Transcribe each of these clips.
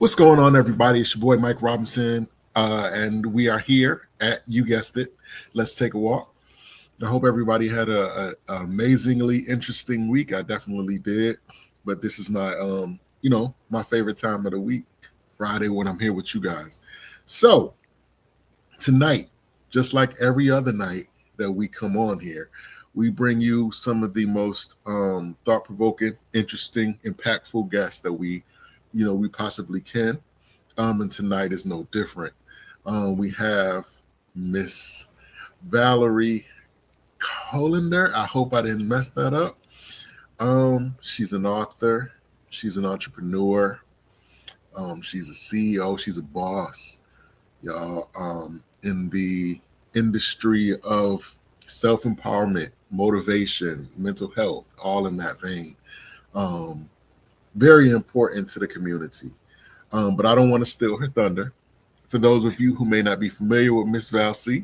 What's going on, everybody? It's your boy Mike Robinson, and we are here at, you guessed it, Let's Take a Walk. I hope everybody had a amazingly interesting week. I definitely did, but this is my favorite time of the week, Friday, when I'm here with you guys. So tonight, just like every other night that we come on here, we bring you some of the most thought-provoking, interesting, impactful guests that we possibly can. And tonight is no different. We have Miss Valerie Colander. I hope I didn't mess that up. She's an author. She's an entrepreneur. She's a CEO. She's a boss, y'all. In the industry of self-empowerment, motivation, mental health, all in that vein. Very important to the community. But I don't want to steal her thunder. For those of you who may not be familiar with Miss Val C,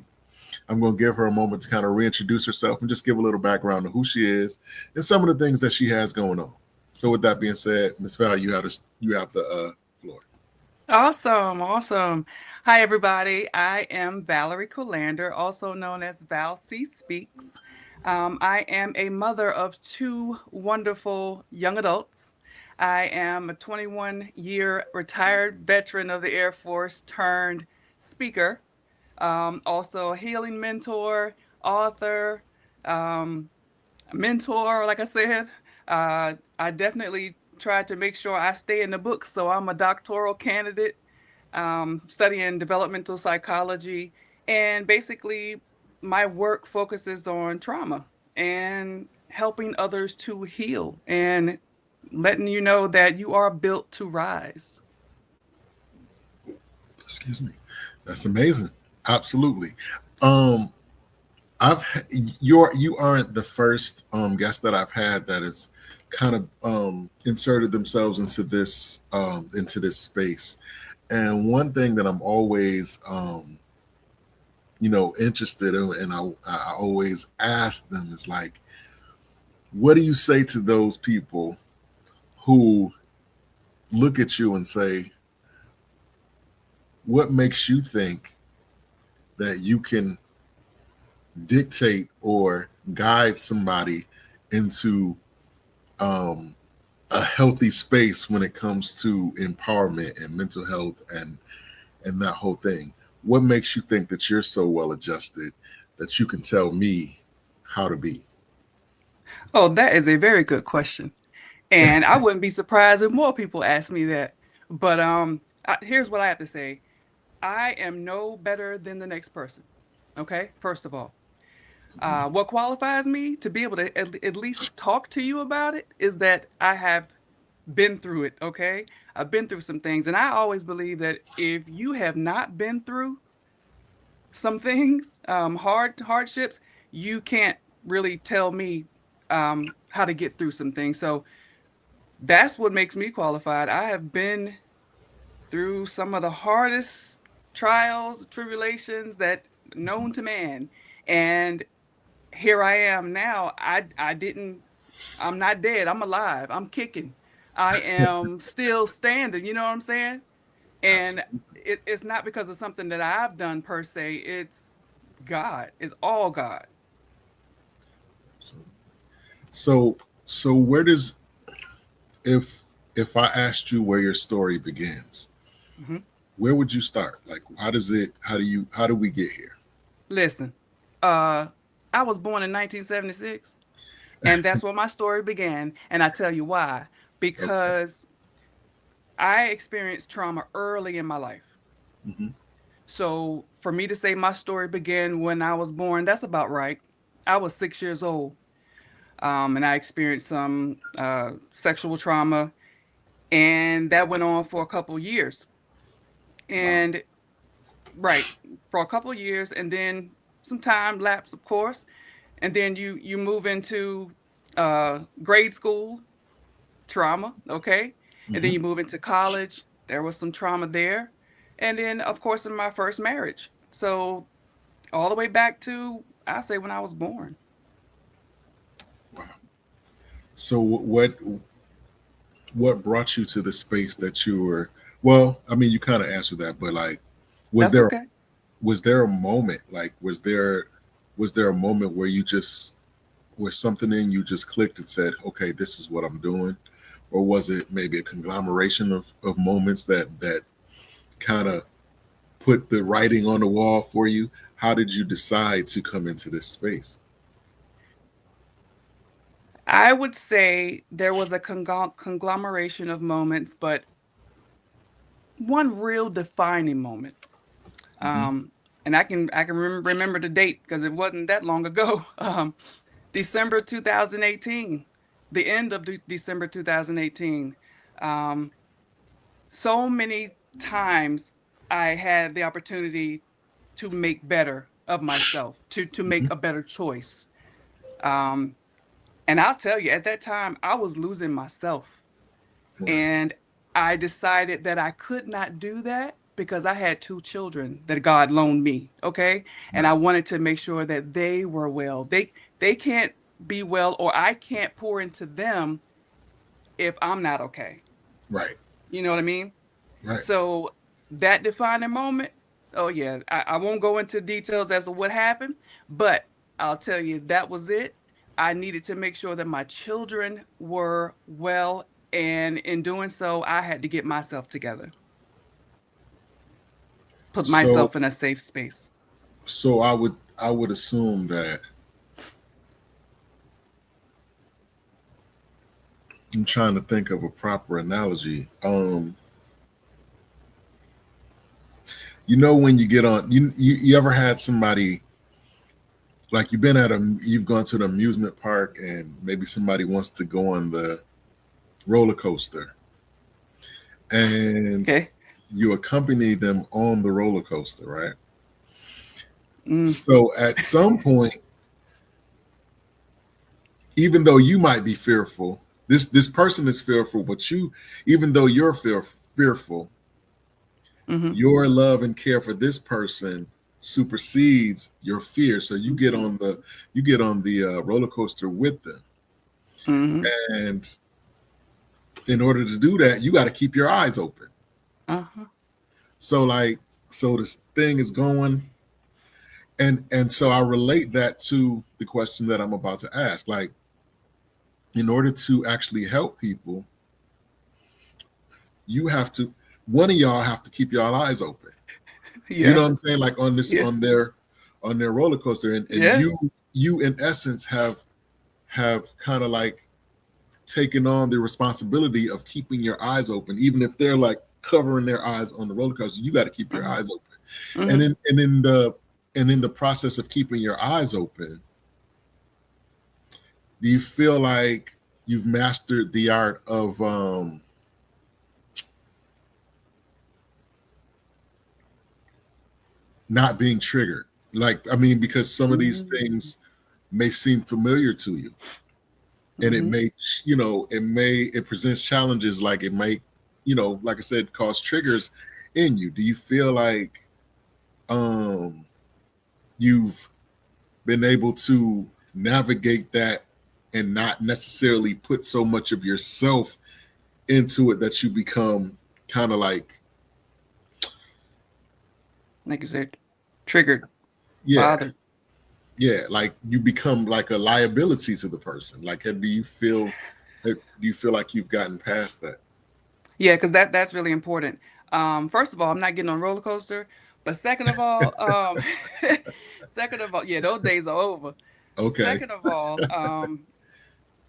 I'm going to give her a moment to kind of reintroduce herself and just give a little background of who she is and some of the things that she has going on. So with that being said, Miss Val, you have the floor. Awesome. Hi, everybody. I am Valerie Colander, also known as Val C Speaks. I am a mother of two wonderful young adults. I am a 21-year retired veteran of the Air Force turned speaker, also a healing mentor, author, um, mentor, like I said. I definitely tried to make sure I stay in the books, so I'm a doctoral candidate, studying developmental psychology, and basically my work focuses on trauma and helping others to heal and letting you know that you are built to rise. Excuse me. That's amazing. Absolutely. Um, you aren't the first guest that I've had that has kind of inserted themselves into this space. And one thing that I'm always interested in, and I always ask them is like, what do you say to those people who look at you and say, what makes you think that you can dictate or guide somebody into um, a healthy space when it comes to empowerment and mental health and that whole thing? What makes you think that you're so well adjusted that you can tell me how to be? Oh, that is a very good question. And I wouldn't be surprised if more people ask me that. But here's what I have to say. I am no better than the next person. Okay, first of all, what qualifies me to be able to at least talk to you about it is that I have been through it. Okay, I've been through some things, and I always believe that if you have not been through some things, hardships, you can't really tell me how to get through some things. So that's what makes me qualified. I have been through some of the hardest trials, tribulations that known to man. And here I am now. I'm not dead. I'm alive. I'm kicking. I am still standing. You know what I'm saying? And Absolutely. it's not because of something that I've done per se. It's God. It's all God. So where does if I asked you where your story begins, Mhm. where would you start? Like, how do we get here? Listen, uh, I was born in 1976. And that's where my story began. And I tell you why. Okay. Because I experienced trauma early in my life. Hmm. So for me to say my story began when I was born, that's about right. I was 6 years old. And I experienced some sexual trauma. And that went on for a couple years. Wow. And right, for a couple years. And then some time lapse, of course. And then you move into grade school trauma, okay? And then Hmm. you move into college, there was some trauma there. And then, of course, in my first marriage. So, all the way back to, I say, when I was born. Wow. So what brought you to the space that you were Well, I mean, you kind of answered that, but like, was That's there okay. was there a moment like was there a moment where you just where something in you just clicked and said, okay, this is what I'm doing? Or was it maybe a conglomeration of moments that kind of put the writing on the wall for you? How did you decide to come into this space? I would say there was a conglomeration of moments, but one real defining moment. Hmm. Um, and I can remember the date because it wasn't that long ago. December 2018, the end of December 2018. Um, so many times I had the opportunity to make better of myself, to Hmm. make a better choice. Um, and I'll tell you, at that time, I was losing myself. Right. And I decided that I could not do that because I had two children that God loaned me, okay? And I Right. wanted to make sure that they were well. They can't be well, or I can't pour into them if I'm not okay. Right. You know what I mean? Right. So that defining moment, oh yeah, I won't go into details as to what happened, but I'll tell you that was it. I needed to make sure that my children were well, and in doing so, I had to get myself together, put So myself in a safe space. so I would assume that I'm trying to think of a proper analogy. When you get on you ever had somebody like you've gone to an amusement park and maybe somebody wants to go on the roller coaster and Okay. you accompany them on the roller coaster, right? Mm, So at some point, even though you might be fearful, this person is fearful, but even though you're fearful, hmm your love and care for this person supersedes your fear. So you get on the roller coaster with them, hmm and in order to do that, you got to keep your eyes open. Uh-huh. So like, so this thing is going, and so I relate that to the question that I'm about to ask. Like, in order to actually help people, you have to one of y'all have to keep y'all eyes open. You know Yeah. what I'm saying? Like on this Yeah. on their roller coaster, and Yeah. you in essence have kind of like taken on the responsibility of keeping your eyes open, even if they're like covering their eyes on the roller coaster. You got to keep your hmm eyes open, and hmm in the process of keeping your eyes open, do you feel like you've mastered the art of not being triggered? Like, I mean, because some of these hmm things may seem familiar to you, and it hmm may, it presents challenges. Like it might, like I said, cause triggers in you. Do you feel like um you've been able to navigate that and not necessarily put so much of yourself into it that you become kind of like, Like you said, triggered, yeah, bothered. yeah, like you become like a liability to the person? Like, do you feel like you've gotten past that? Yeah, because that's really important. First of all, I'm not getting on a roller coaster, but second of all, yeah, those days are over. Okay. Second of all,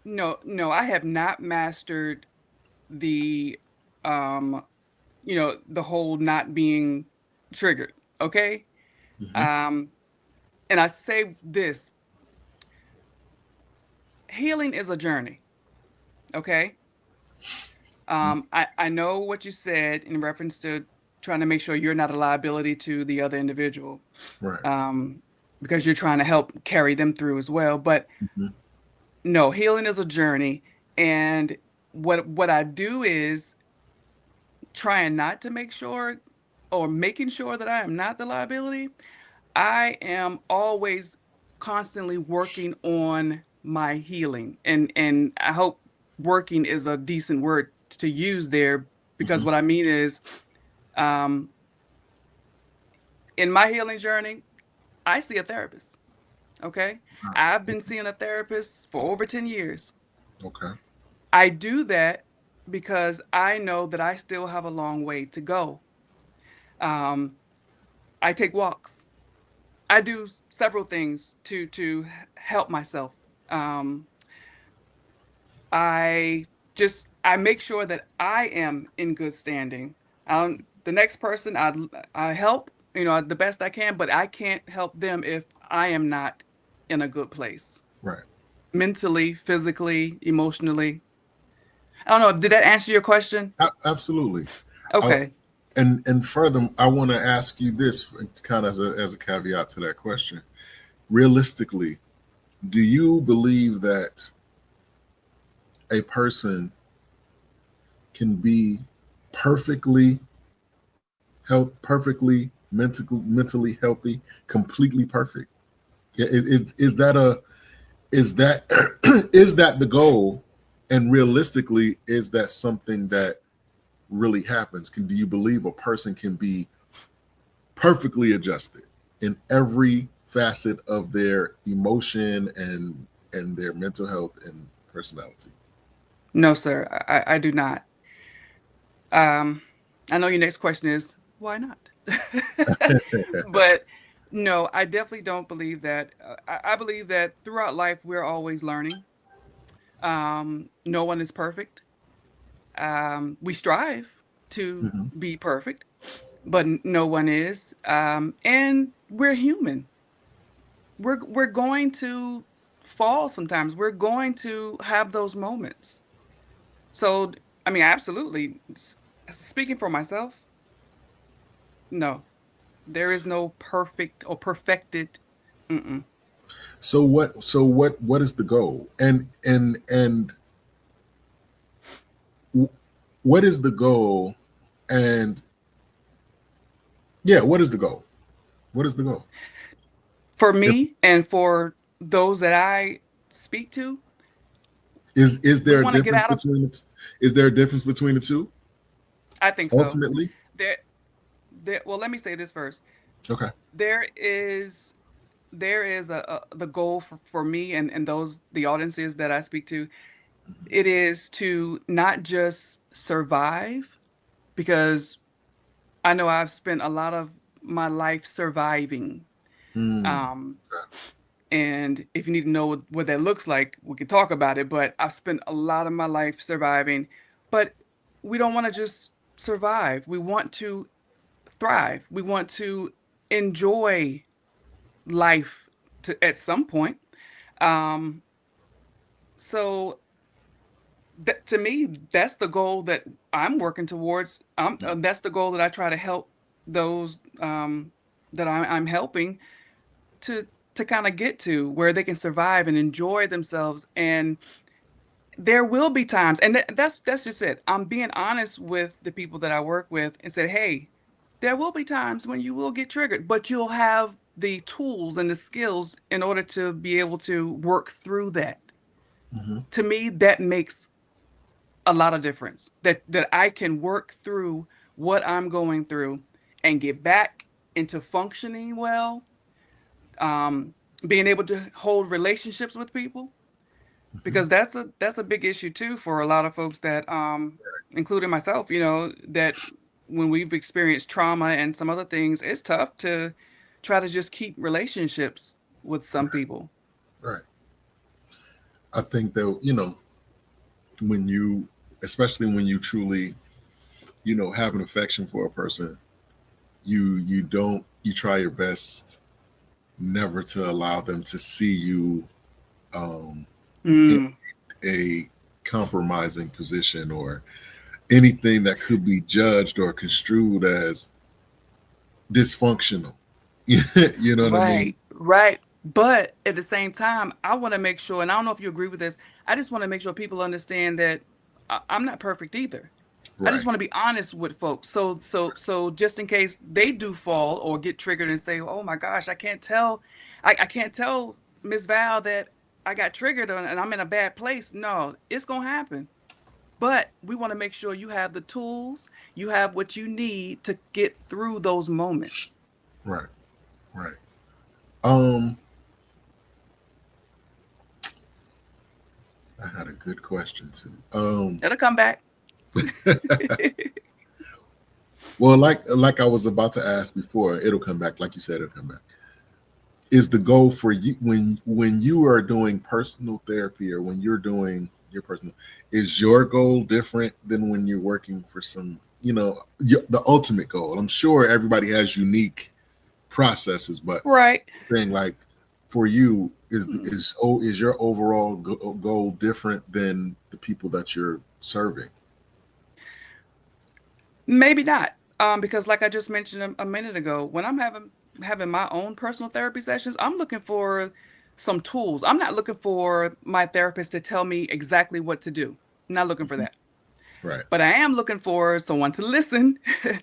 no, no, I have not mastered the, um, the whole not being triggered. Okay. Hmm. Um, and I say this, healing is a journey. Okay. I know what you said in reference to trying to make sure you're not a liability to the other individual, Right. um, because you're trying to help carry them through as well. But Hmm. no, healing is a journey, and what I do is trying not to make sure or making sure that I am not the liability. I am always constantly working on my healing, and I hope working is a decent word to use there Because what I mean is, um, in my healing journey, I see a therapist. Okay. I've been seeing a therapist for over 10 years. Okay. I do that because I know that I still have a long way to go. Um, I take walks. I do several things to help myself. Um, I make sure that I am in good standing. The next person I help, the best I can, but I can't help them if I am not in a good place, Right. mentally, physically, emotionally. I don't know. Did that answer your question? Absolutely. I, Okay. and further, I want to ask you this kind of as a caveat to that question. Realistically, do you believe that a person can be perfectly mentally healthy, completely perfect? Is that a is that is that the goal? And realistically, is that something that really happens? Do you believe a person can be perfectly adjusted in every facet of their emotion and their mental health and personality? No, sir, I do not. Um, I know your next question is why not? But no, I definitely don't believe that. I believe that throughout life we're always learning. No one is perfect. We strive to Hmm. be perfect, but no one is. And we're human. We're going to fall sometimes. We're going to have those moments. So, I mean, absolutely. Speaking for myself, no, there is no perfect or perfected. Mm-mm. So what is the goal? And what is the goal? And yeah, what is the goal? What is the goal? For If, me and for those that I speak to, is we there a want to get difference out of, between it? Is there a difference between the two? I think so. Ultimately, There, well, let me say this first. okay. There is there is the goal for me and those the audiences that I speak to, it is to not just survive because I know I've spent a lot of my life surviving. Hmm. Um, and if you need to know what that looks like, we can talk about it. But I've spent a lot of my life surviving. But we don't want to just survive. We want to thrive. We want to enjoy life at some point. Um, so that to me, that's the goal that I'm working towards. That's the goal that I try to help those that I'm helping to to kind of get to where they can survive and enjoy themselves. And there will be times, and that's just it. I'm being honest with the people that I work with and said, hey, there will be times when you will get triggered, but you'll have the tools and the skills in order to be able to work through that. Hmm. To me, that makes a lot of difference. That I can work through what I'm going through and get back into functioning well, um, being able to hold relationships with people Hmm. because that's a big issue too for a lot of folks that including myself, that when we've experienced trauma and some other things, it's tough to try to just keep relationships with some people. Right. I think that when you, especially when you truly have an affection for a person, you don't you try your best never to allow them to see you um, in Mm, a compromising position or anything that could be judged or construed as dysfunctional. You know what I mean? right, right. But at the same time, I want to make sure, and I don't know if you agree with this, I just want to make sure people understand that I'm not perfect either. I just Right. want to be honest with folks. So just in case they do fall or get triggered and say, "Oh my gosh, I can't tell Miss Val that I got triggered and I'm in a bad place." No, it's gonna happen. but we want to make sure you have the tools, you have what you need to get through those moments. Right. Right. Um, I had a good question too. It'll come back. Well, like I was about to ask before, it'll come back. Like you said, it'll come back. Is the goal for you when you are doing personal therapy or when you're doing your personal, is your goal different than when you're working for some, the ultimate goal? I'm sure everybody has unique processes, but Right. thing like for you Hmm. is your overall goal different than the people that you're serving? Maybe not. Because like I just mentioned a minute ago, when I'm having my own personal therapy sessions, I'm looking for some tools. I'm not looking for my therapist to tell me exactly what to do. I'm not looking for Mhm. that. Right. But I am looking for someone to listen and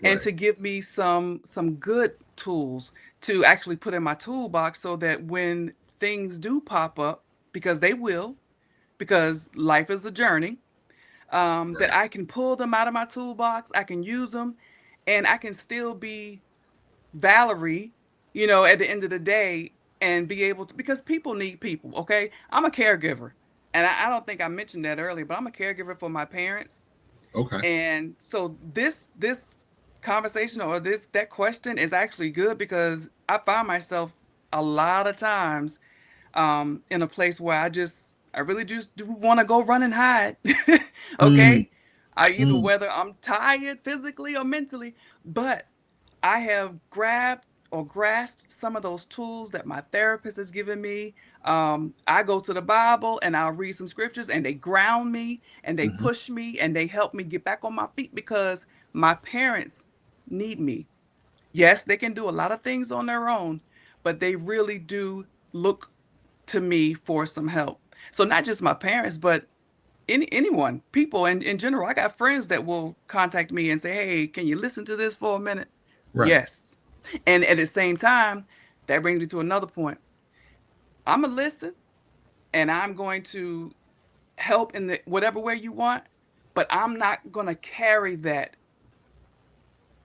Right. to give me some good tools to actually put in my toolbox so that when things do pop up, because they will, because life is a journey, that Right. I can pull them out of my toolbox, I can use them, and I can still be Valerie, at the end of the day and be able to, because people need people, okay? I'm a caregiver. And I don't think I mentioned that earlier, but I'm a caregiver for my parents. Okay. And so this conversation or this that question is actually good because I find myself a lot of times in a place where I really just do want to go run and hide. Mm, Okay? I either mm, whether I'm tired physically or mentally, but I have grabbed or grasped some of those tools that my therapist has given me. I go to the Bible and I'll read some scriptures and they ground me and they hmm. push me and they help me get back on my feet because my parents need me. Yes, they can do a lot of things on their own, but they really do look to me for some help. So not just my parents, but anyone, people in general. I got friends that will contact me and say, "Hey, can you listen to this for a minute?" Right. Yes. And at the same time, that brings me to another point. I'm gonna listen and I'm going to help in the whatever way you want, but I'm not gonna carry that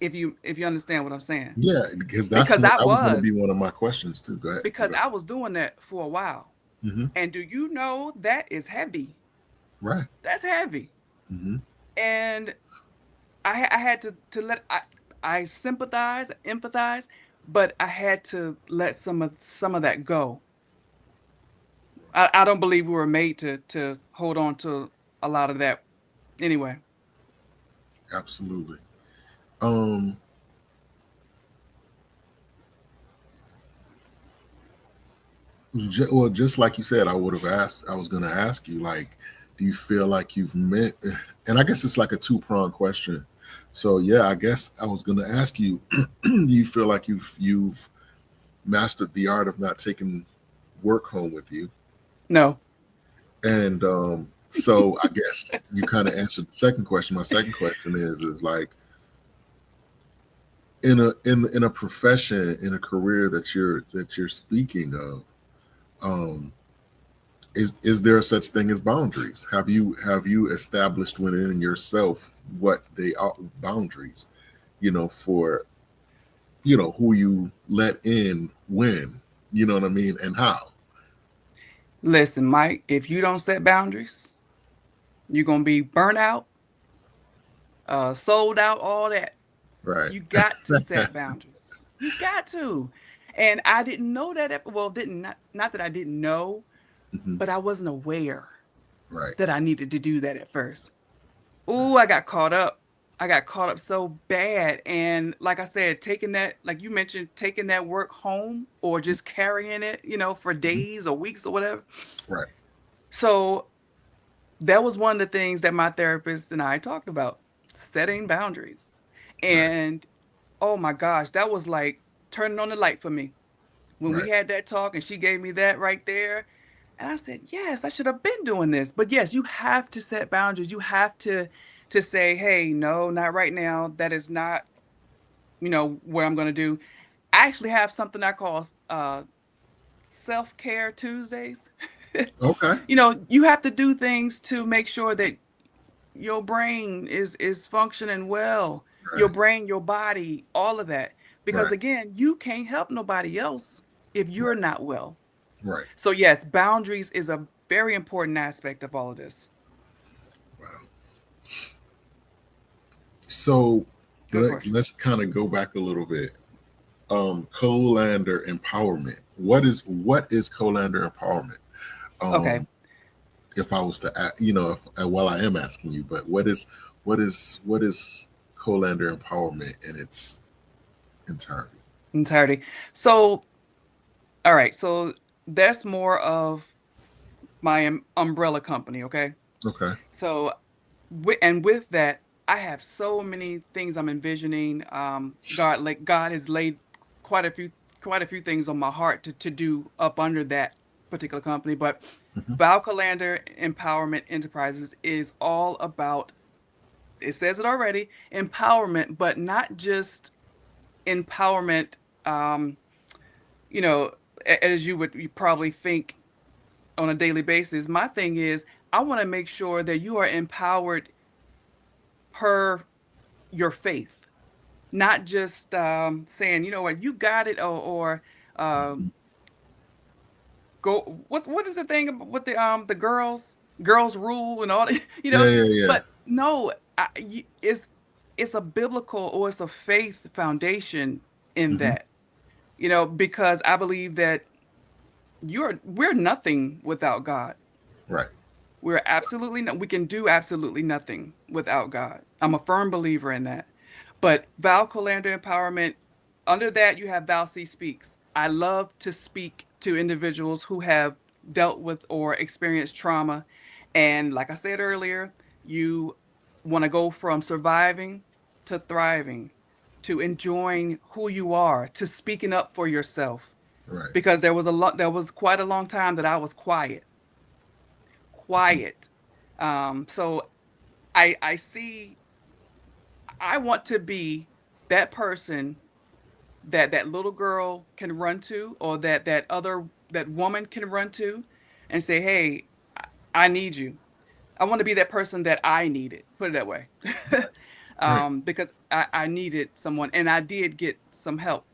if you understand what I'm saying. Yeah, because Because I that was going to be was one of my questions too. Go ahead. because Go I was doing that for a while. ahead. And do you know that is heavy? Right. That's heavy. Hmm. And I had to let I sympathize, empathize, but I had to let some of that go. I don't believe we were made to hold on to a lot of that anyway. Absolutely. Um, well, just like you said, I would have asked. I was going to ask you, like, do you feel like you've met? And I guess it's like a two-pronged question. So yeah, I guess I was going to ask you, do you feel like you've mastered the art of not taking work home with you? No. And so I guess you kind of answered the second question. My second question is like in a profession, in a career that you're speaking of, um, is there such thing as boundaries? Have you established within yourself what they are boundaries? For who you let in when, you know what I mean, and how. Listen, Mike, if you don't set boundaries, you're gonna be burnt out, sold out, all that. Right. You got to set boundaries. You got to. And I didn't know that well, didn't not that I didn't know, Hmm. but I wasn't aware Right. that I needed to do that at first. Ooh, I got caught up. I got caught up so bad. And like I said, taking that, like you mentioned, taking that work home or just carrying it, for Hmm. days or weeks or whatever. Right. So that was one of the things that my therapist and I talked about, setting boundaries. Right. And oh my gosh, that was like turning on the light for me. When we Right. had that talk and she gave me that right there, and I said, yes, I should have been doing this. But yes, you have to set boundaries. You have to say, hey, no, not right now. That is not, what I'm going to do. I actually have something I call self-care Tuesdays. Okay. You have to do things to make sure that your brain is functioning well. Your Right. brain, your body, all of that. Because Right. again, you can't help nobody else if you're Right. not well. Right. So yes, boundaries is a very important aspect of all of this. Wow. So Good question. let's kind of go back a little bit. Colander empowerment. What is Colander empowerment? Okay. Um, if I was to, well, I am asking you, but what is Colander empowerment in its entirety? Entirety. So, all right. So that's more of my umbrella company. Okay. Okay. So, and with that, I have so many things I'm envisioning. God has laid quite a few quite a few things on my heart to do up under that particular company. But Hmm. Val Colander Empowerment Enterprises is all about, it says it already, empowerment, but not just empowerment. Um, you know, as you probably think on a daily basis. My thing is, I want to make sure that you are empowered per your faith, not just saying, you know what, you got it, or uh, go. What is the thing with the girls rule and all that, you Yeah, know? yeah, yeah. But no, it's a biblical or it's a faith foundation in Hmm. that, because I believe that we're nothing without God. Right. We can do absolutely nothing without God. I'm a firm believer in that. But Val Colander Empowerment, under that, you have Val C Speaks. I love to speak to individuals who have dealt with or experienced trauma. And like I said earlier, you want to go from surviving to thriving, to enjoying who you are, to speaking up for yourself. Right. Because there was quite a long time that I was quiet. So I see, I want to be that person that little girl can run to, or that woman can run to and say, "Hey, I need you." I want to be that person that I needed, put it that way. Right. Because I needed someone, and I did get some help,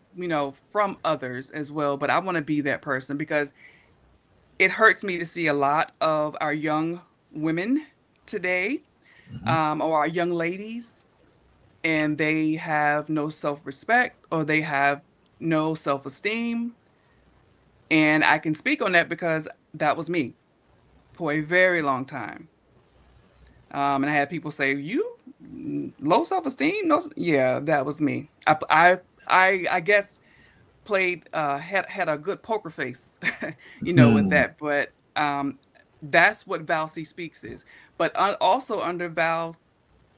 from others as well. But I want to be that person because it hurts me to see a lot of our young women today, Hmm. or our young ladies, and they have no self-respect or they have no self-esteem. And I can speak on that because that was me for a very long time. And I had people say, "You low self-esteem?" No, yeah, that was me. I guess played had a good poker face, with Hmm. that. But that's what Val C Speaks is. But also under Val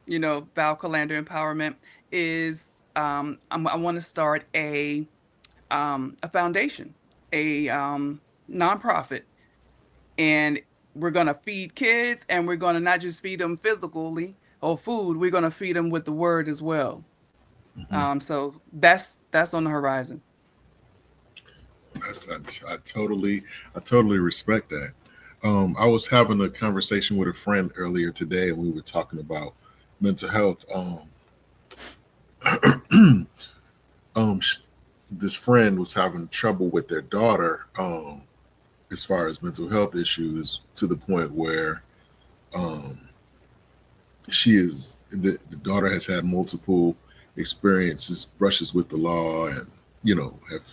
Colander Empowerment is I want to start a foundation, a nonprofit, and we're gonna feed kids, and we're gonna not just feed them physically or food. We're gonna feed them with the word as well. Hmm. So that's on the horizon. That's, I totally respect that. I was having a conversation with a friend earlier today, and we were talking about mental health. Um, sh- this friend was having trouble with their daughter, as far as mental health issues, to the point where um, the daughter has had multiple experiences, brushes with the law, and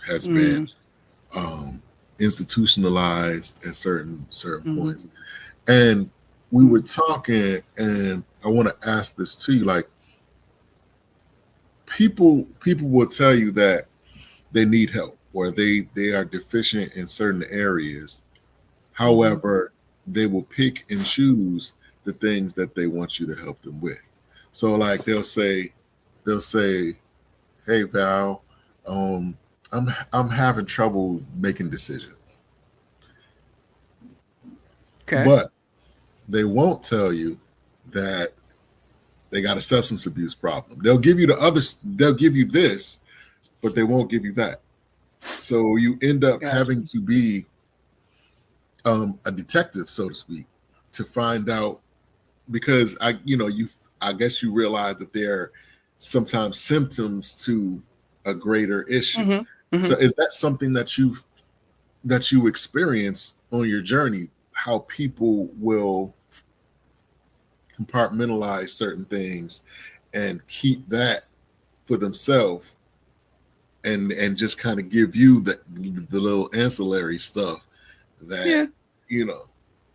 has been Mm, um, institutionalized at certain mm, points. And we were talking, and I want to ask this to you, like, people will tell you that they need help or they are deficient in certain areas. mm, However, they will pick and choose the things that they want you to help them with. So like they'll say, "Hey Val, um, I'm having trouble making decisions," okay, but they won't tell you that they got a substance abuse problem. They'll give you this, but they won't give you that. So you end up gotcha. having to be a detective, so to speak, to find out because I guess you realize that there are sometimes symptoms to a greater issue. Hmm. So Hmm. is that something that you experience on your journey? How people will compartmentalize certain things and keep that for themselves, and just kind of give you the little ancillary stuff that Yeah. you know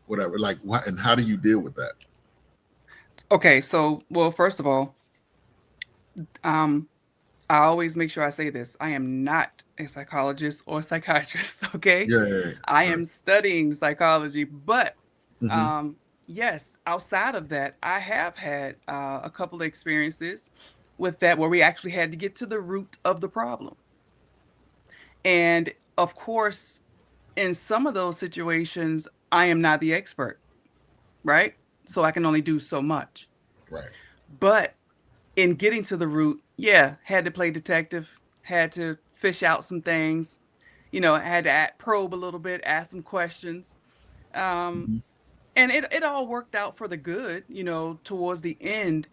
whatever, like what, and how do you deal with that? Okay. So, well, first of all, um, I always make sure I say this. I am not a psychologist or psychiatrist, okay? Yeah, yeah, I yeah. am Right. studying psychology, but Mm-hmm. um, yes, outside of that, I have had a couple of experiences with that where we actually had to get to the root of the problem. And of course, in some of those situations, I am not the expert, right? So I can only do so much. Right. But in getting to the root, yeah, had to play detective, had to fish out some things, had to probe a little bit, ask some questions. Um, Mm-hmm. and it all worked out for the good, towards the end.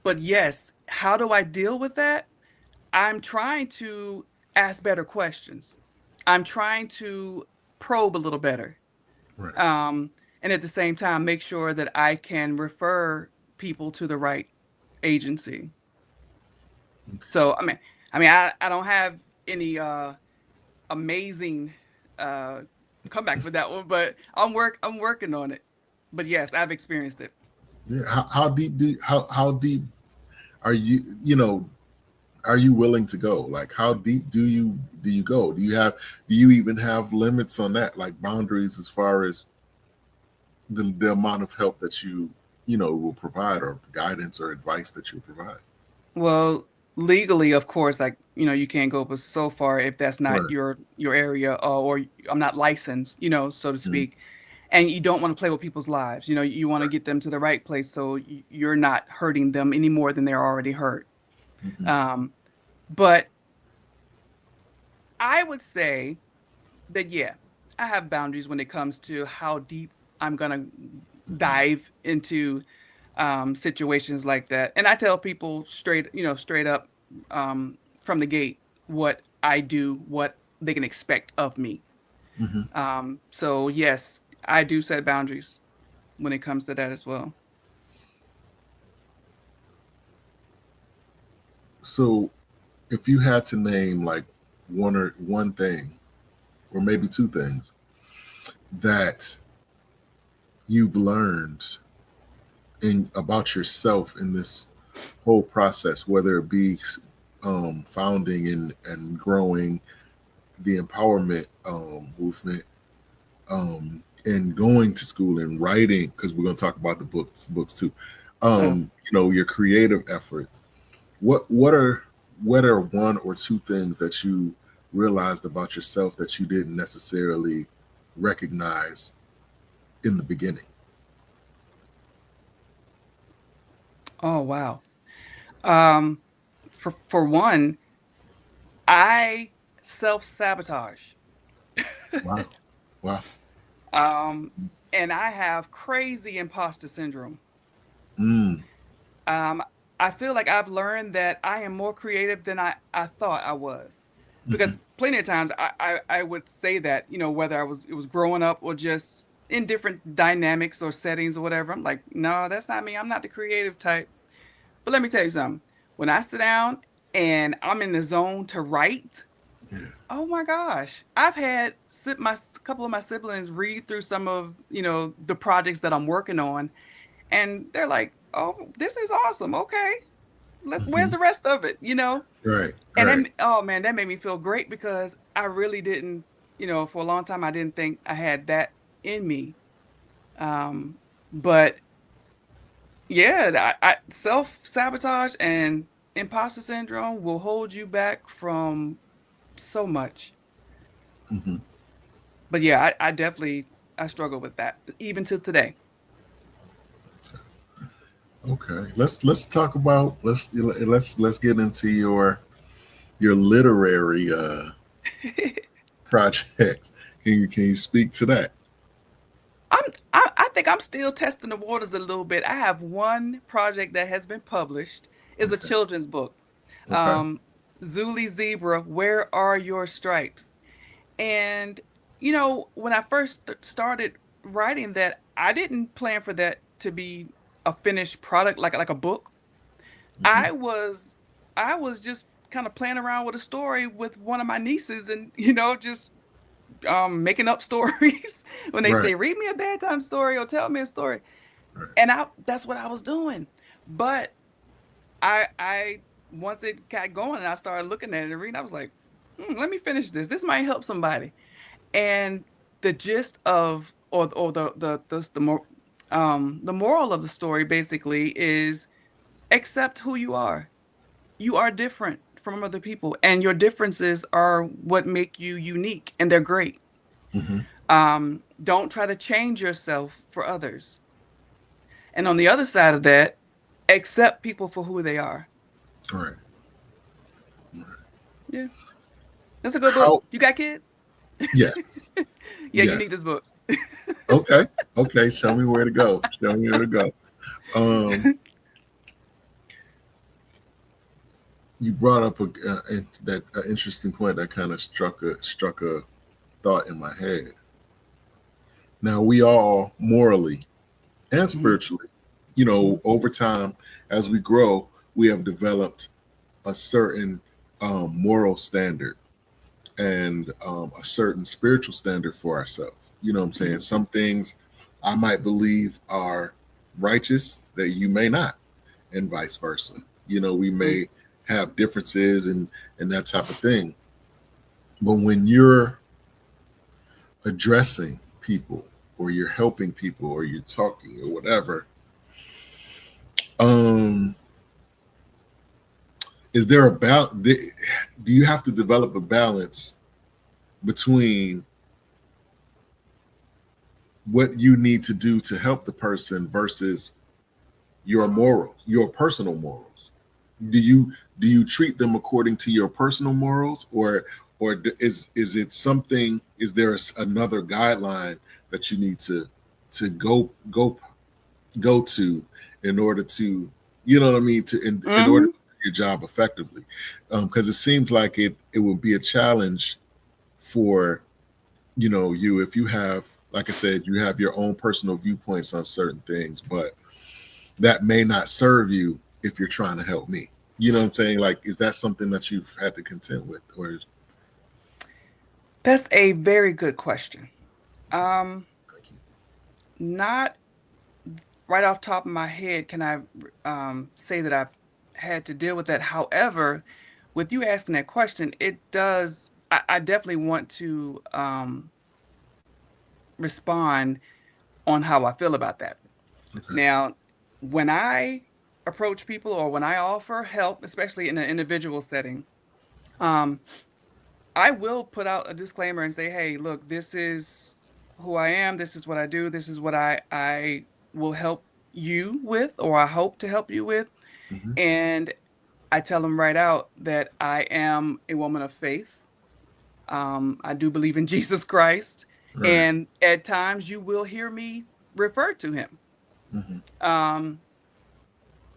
But yes, how do I deal with that? I'm trying to ask better questions. I'm trying to probe a little better. Right. Um, and at the same time, make sure that I can refer people to the right agency. So I don't have any amazing uh comeback for that one, but I'm working on it. But yes, I've experienced it. Yeah. How deep are you? Are you willing to go? Like, how deep do you go? Do you even have limits on that? Like boundaries as far as the amount of help that you will provide, or guidance or advice that you provide? Well, legally, of course, like, you can't go but so far if that's not Right. your area, or I'm not licensed, so to Mhm. speak. And you don't want to play with people's lives. You want to get them to the right place so you're not hurting them any more than they're already hurt. Mhm. Um, but I would say that, yeah, I have boundaries when it comes to how deep I'm gonna Mhm. dive into situations like that. And I tell people straight up, from the gate, what I do, what they can expect of me. Mhm. So yes, I do set boundaries when it comes to that as well. So, if you had to name like one thing, or maybe two things that you've learned in about yourself in this whole process, whether it be founding and growing the empowerment movement, and going to school and writing, because we're going to talk about the books too. Oh, Your creative efforts. What are one or two things that you realized about yourself that you didn't necessarily recognize in the beginning? oh wow. Um, for one, I self-sabotage. Wow. Wow. Um, and I have crazy imposter syndrome. Mm. Um, I feel like I've learned that I am more creative than I thought I was. Hmm. Because plenty of times I would say that, whether it was growing up or just in different dynamics or settings or whatever. I'm like, no, that's not me. I'm not the creative type. But let me tell you something. When I sit down and I'm in the zone to write, Yeah. oh my gosh. I've had couple of my siblings read through some of, the projects that I'm working on, and they're like, "Oh, this is awesome. Okay. Where's Hmm. the rest of it?" Right. And Right. then, oh man, that made me feel great because I really didn't, for a long time I didn't think I had that in me. Um, but yeah, self-sabotage and imposter syndrome will hold you back from so much. Hmm. But yeah, I definitely I struggle with that even to today. Okay. Let's talk about let's get into your literary projects. Can you speak to that? I'm I think think I'm still testing the waters a little bit. I have one project that has been published. It's a Okay. children's book. Okay. Um, Zuli Zebra, Where Are Your Stripes? And, when I first started writing that, I didn't plan for that to be a finished product, like a book. Hmm. I was I was just kind of playing around with a story with one of my nieces, and just making up stories when they Right. say read me a bedtime story or tell me a story. Right. And I that's what I was doing. But I once it got going and I started looking at it and reading, I was like, let me finish this. This might help somebody. And the gist of or the moral of the story basically is accept who you are. You are different from other people, and your differences are what make you unique, and they're great. Hmm. Don't try to change yourself for others. And on the other side of that, accept people for who they are. All right. Yeah, that's a good book. How? You got kids? Yes. Yeah, you need Yes. this book. Okay. Okay. Show me where to go. Show me where to go. Um, you brought up that interesting point that kind of struck a thought in my head. Now we all morally and Mhm, spiritually, mhm, over time as we grow, we have developed a certain moral standard and a certain spiritual standard for ourselves. You know what I'm saying? mhm, Some things I might believe are righteous that you may not, and vice versa. We mhm, may have differences and that type of thing. But when you're addressing people or you're helping people or you're talking or whatever, um, is there a do you have to develop a balance between what you need to do to help the person versus your morals, your personal morals? Do you treat them according to your personal morals, or is it something? Is there another guideline that you need to go to in order to, you know what I mean, to in order to mhm. do your job effectively? Because it seems like it would be a challenge for you, if you have, like I said, you have your own personal viewpoints on certain things, but that may not serve you if you're trying to help me. You know what I'm saying? Like, is that something that you've had to contend with, or? That's a very good question. Um, Not right off top of my head can I say that I've had to deal with that. However, with you asking that question, it does. I definitely want to respond on how I feel about that. Okay. Now, when I approach people or when I offer help, especially in an individual setting, um, I will put out a disclaimer and say, "Hey, look, this is who I am. This is what I do. This is what I will help you with, or I hope to help you with." Hmm. And I tell them right out that I am a woman of faith. I do believe in Jesus Christ, Right. and at times you will hear me refer to him. Hmm. Um,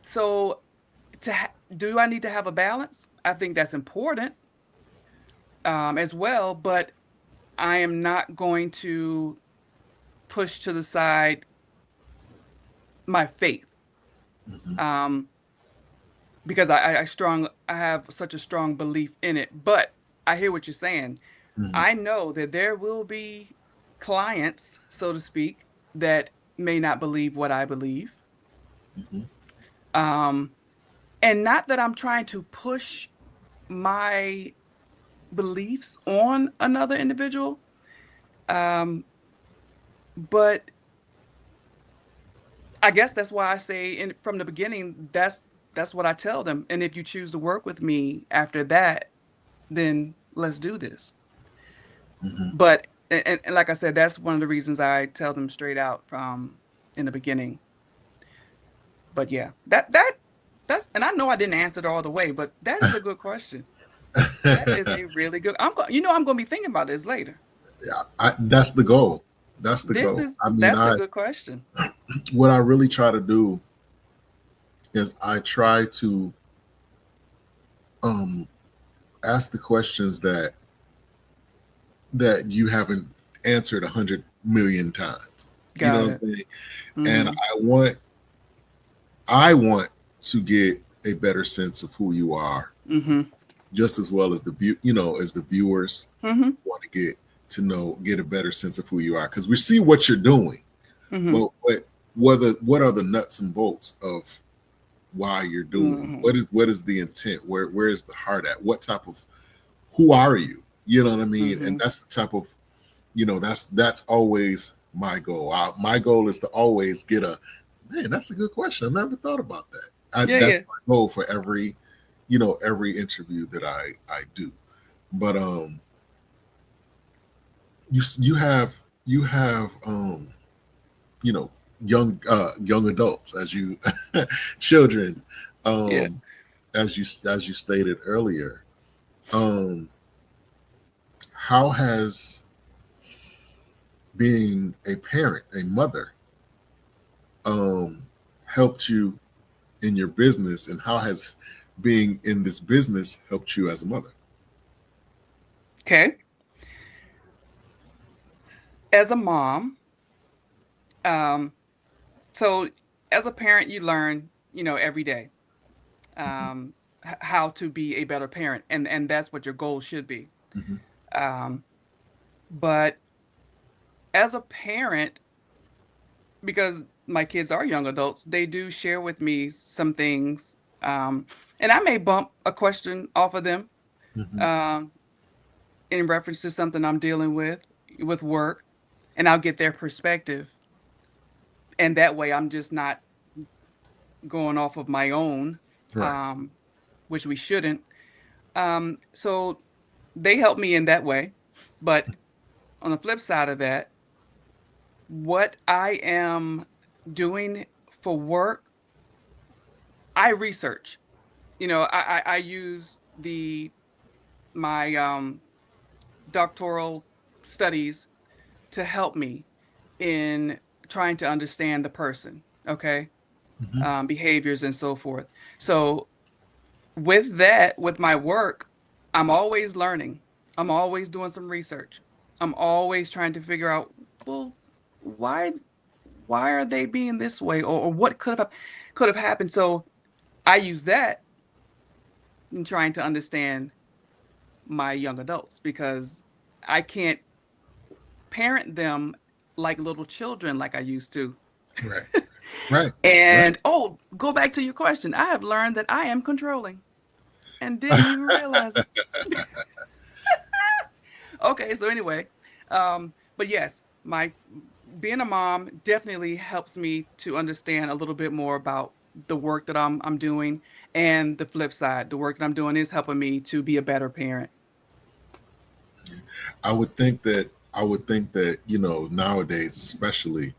so, do I need to have a balance? I think that's important as well, but I am not going to push to the side my faith, Hmm. um, because I have such a strong belief in it. But I hear what you're saying. Hmm. I know that there will be clients, so to speak, that may not believe what I believe. Hmm. Um, and not that I'm trying to push my beliefs on another individual, um, but I guess that's why I say from the beginning, that's what I tell them. And if you choose to work with me after that, then let's do this. Hmm. But and like I said, that's one of the reasons I tell them straight out in the beginning. But yeah, that's and I know I didn't answer it all the way, but that is a good question. That is a really good. I'm going to be thinking about this later. That's the goal. That's the This goal. is I mean, that's a I good question. what I really try to do is I try to um ask the questions that you haven't answered 100 million times. You know Got what it. I'm saying? And Mm-hmm. I want to get a better sense of who you are, Mm-hmm. just as well as the view, as the viewers Mm-hmm. want to get a better sense of who you are, because we see what you're doing, Mm-hmm. but what are the nuts and bolts of why you're doing? Mm-hmm. What is the intent? Where is the heart at? What type of who are you? You know what I mean? And Mm-hmm. that's the type of that's always my goal. My goal is to always get a man. That's a good question. I never thought about that. Yeah, That's yeah. my goal for every interview that I do. But you have you know young adults as you children, Yeah. um as you stated earlier. um how has being a parent, a mother, um helped you in your business, and how has being in this business helped you as a mother? Okay. As a mom, um, so as a parent, you learn, every day, Hmm. how to be a better parent, and that's what your goal should be. Hmm. Um, but as a parent, because my kids are young adults, they do share with me some things, and I may bump a question off of them, Hmm. um, in reference to something I'm dealing with work, and I'll get their perspective, and that way I'm just not going off of my own, Right. um, which we shouldn't. So they help me in that way. But on the flip side of that, what I am doing for work, I research. I use the my doctoral studies to help me in trying to understand the person, okay? Hmm. Behaviors and so forth. So with that, with my work, I'm always learning. I'm always doing some research. I'm always trying to figure out, well, why why are they being this way, or what could have happened. So I use that in trying to understand my young adults, because I can't parent them like little children like I used to. Right. Right. Right. And go back to your question. I have learned that I am controlling and didn't even realize it. Okay, so anyway, but yes, my being a mom definitely helps me to understand a little bit more about the work that I'm doing, and the flip side, the work that I'm doing is helping me to be a better parent. I would think that nowadays, especially,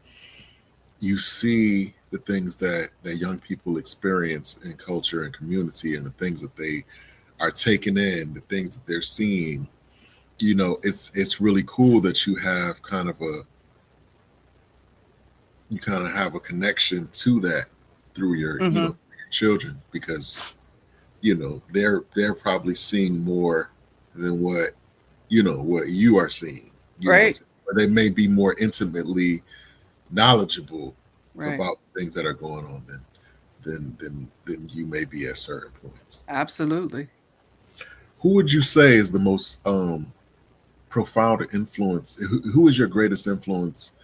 you see the things that young people experience in culture and community, and the things that they are taking in, the things that they're seeing. It's really cool that you kind of have a connection to that through Hmm. your children, because they're probably seeing more than what you are seeing. Right, Or they may be more intimately knowledgeable right. about things that are going on than you may be at certain points. Absolutely. Who would you say is the most profound influence? Who is your greatest influence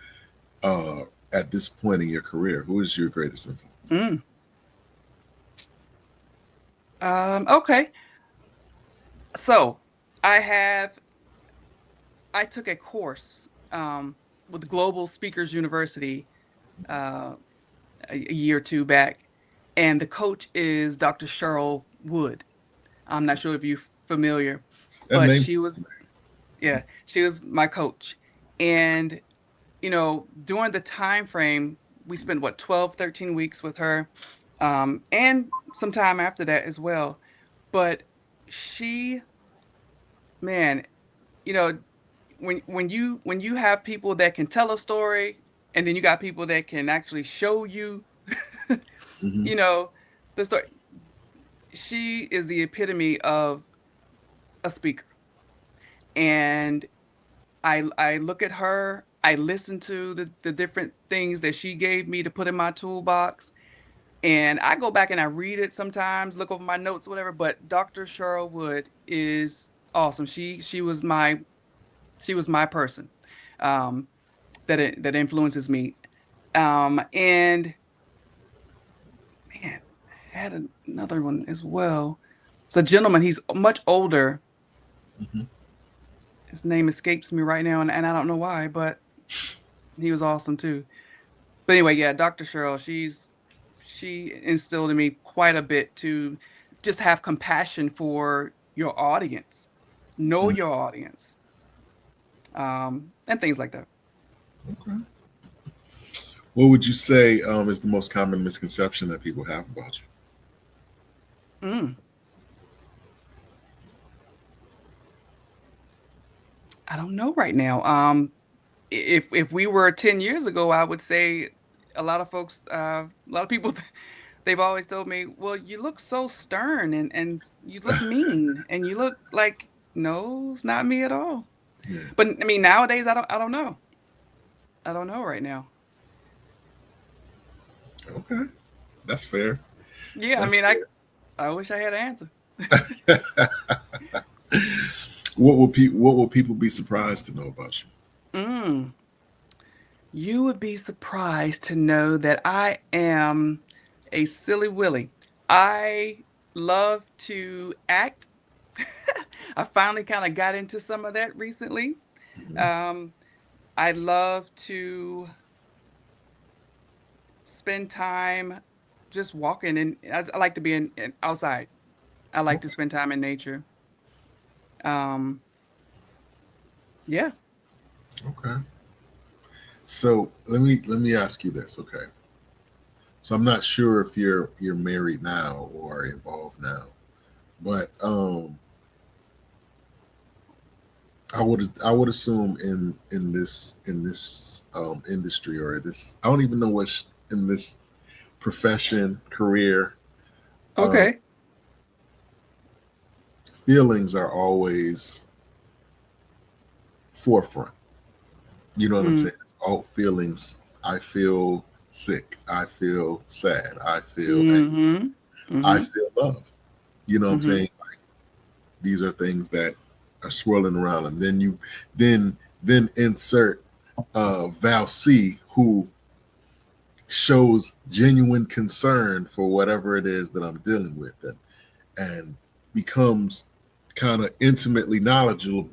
uh, at this point in your career? Who is your greatest influence? Mm. Okay. So I took a course, with Global Speakers University, uh, a year or two back, and the coach is Dr. Cheryl Wood. I'm not sure if you're familiar, That but name's she was, yeah, she was my coach. And, during the time frame, we spent what, 12, 13 weeks with her, and some time after that as well. But she, man, you know, when you have people that can tell a story, and then you got people that can actually show you, Hmm. you know, the story. She is the epitome of a speaker, and I look at her. I listen to the different things that she gave me to put in my toolbox, and I go back and I read it sometimes, look over my notes, whatever. But Dr. Cheryl Wood is awesome. She was my person, um, that influences me. And man, I had another one as well. It's a gentleman. He's much older. Hmm. His name escapes me right now, and I don't know why, but he was awesome too. But anyway, yeah, Dr. Cheryl, she instilled in me quite a bit to just have compassion for your audience, know your audience, and things like that. Okay. What would you say is the most common misconception that people have about Mm, I don't know right now. If we were 10 years ago, I would say a lot of folks, a lot of people, they've always told me, well, you look so stern, and you you? look mean, and you look like, no, it's not me at all. Yeah. But I mean, nowadays, I don't know. I don't know right now. Okay. That's fair. Yeah, I That's mean, I fair. I wish I had an answer. What will people be surprised to know about you? Mm, you would be surprised to know that I am a silly Willy. I love to act. I finally kind of got into some of that recently. Mhm. Um, I love to spend time just walking, and I like to be outside. I like to Okay. spend time in nature. Um, yeah. Okay. So let me ask you this. Okay. So I'm not sure if you're married now or involved now, but I would assume in this industry, or this, I don't even know what in this profession, career, uh, Okay. feelings are always forefront. You know what I'm Mm, saying? It's all feelings. I feel sick. I feel sad. I feel angry. mm-hmm. I Mm-hmm. feel love. You know what I'm Mm-hmm. saying? These are things that are swirling around, and then then insert Val C, who shows genuine concern for whatever it is that I'm dealing with, and becomes kind of intimately knowledgeable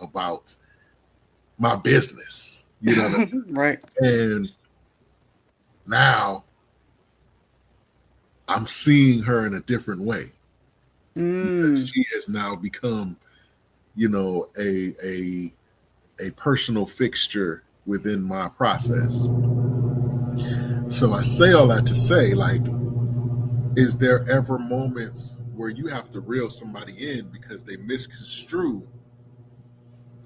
about my business. You know what Right. I mean? And now I'm seeing her in a different way, because Mm. she has now become, a personal fixture within my process. So I say all that to say, like, is there ever moments where you have to reel somebody in because they misconstrue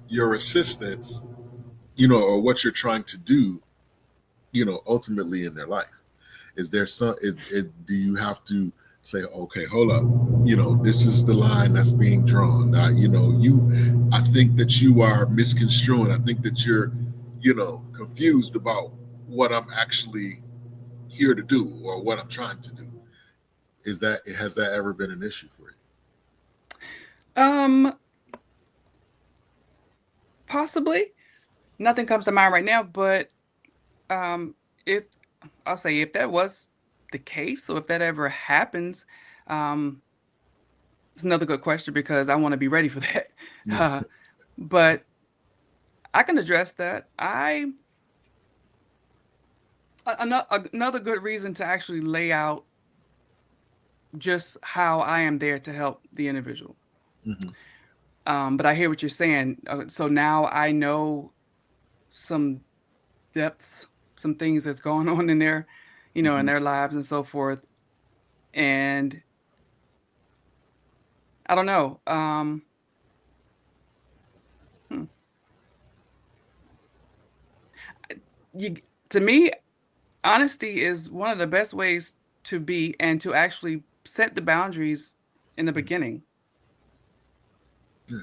your assistance, or what you're trying to do, ultimately in their life? Is there do you have to say, okay, hold up, this is the line that's being drawn? I think that you are misconstruing. I think that you're, confused about what I'm actually here to do, or what I'm trying to do. Has that ever been an issue for you? Um, Possibly. Nothing comes to mind right now, but um, if I'll say if that was the case, or if that ever happens, um, it's another good question because I want to be ready for that. Uh, but I can address that. Another good reason to actually lay out just how I am there to help the individual. Mm-hmm. But I hear what you're saying. So now I know some depths, some things that's going on in their, in Mm-hmm. their lives and so forth. And I don't know. you to me, honesty is one of the best ways to be and to actually set the boundaries in the beginning. Yeah.